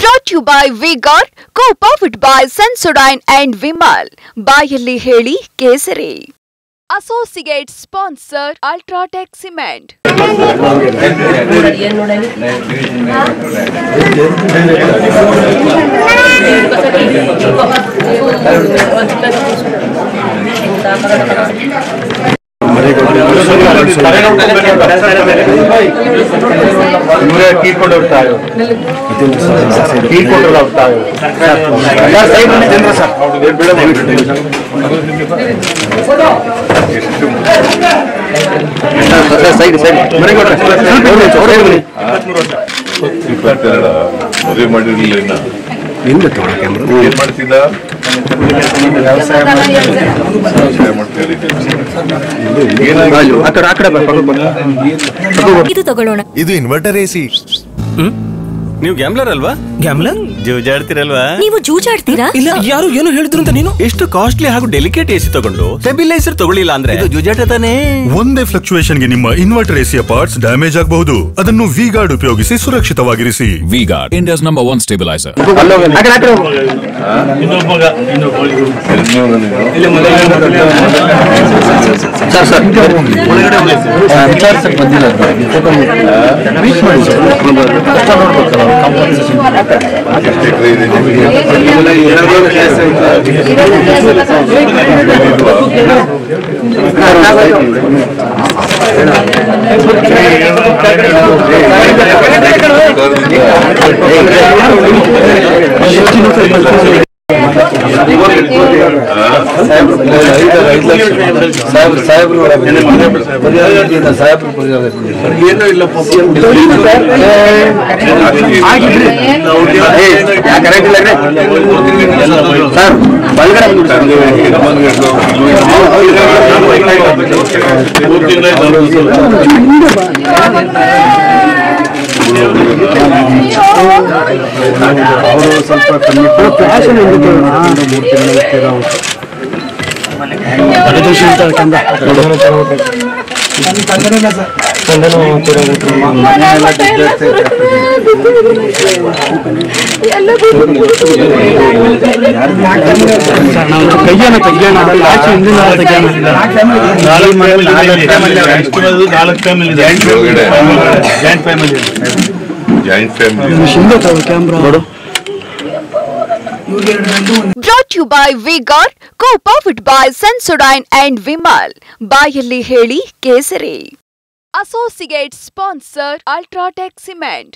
Brought to you by V-Guard, co-powered by Sensodyne and Vimal. ಬಾಯಲ್ಲಿ ಹೇಳಿ ಕೇಸರಿ. Associate sponsor Ultratech Cement. ಇದು inverter AC. ನೀವು gambler ಅಲ್ವಾ? ಗ್ಯಾಮ್ಲರ್ ಜೂಜಾಡ್ತಿರಲ್ವಾ? ನೀವು ಜೂಜಾಡ್ತೀರಾ? ಇಲ್ಲ, ಯಾರು ಏನು ಹೇಳಿದ್ರು ಅಂತ ನೀನು ಎಷ್ಟು ಕಾಸ್ಟ್ಲಿ ಹಾಗೂ ಡೆಲಿಕೇಟ್ ಎಸಿ ತಗೊಂಡು ಸ್ಟೆಬಿಲೈಸರ್ ತಗೊಳ್ಳಿಲ್ಲ ಅಂದ್ರೆ ಇದು ಜೂಜಾಟ ತಾನೇ. ಒಂದೇ ಫ್ಲಕ್ಚುಯೇಷನ್ ಗೆ ನಿಮ್ಮ ಇನ್ವರ್ಟರ್ ಎಸಿಯ ಪಾರ್ಟ್ಸ್ ಡ್ಯಾಮೇಜ್ ಆಗಬಹುದು. ಅದನ್ನು ವಿ-ಗಾರ್ಡ್ ಉಪಯೋಗಿಸಿ ಸುರಕ್ಷಿತವಾಗಿರಿಸಿ. V-Guard, India's #1 stabilizer. ಸ್ವಲ್ಪ ಕಮ್ಮಿ fashion Brought to you by V-Guard, co-powered by Sensodyne and Vimal. ಬಾಯಲ್ಲಿ ಹೇಳಿ ಕೇಸರಿ. Associate sponsor Ultratech Cement.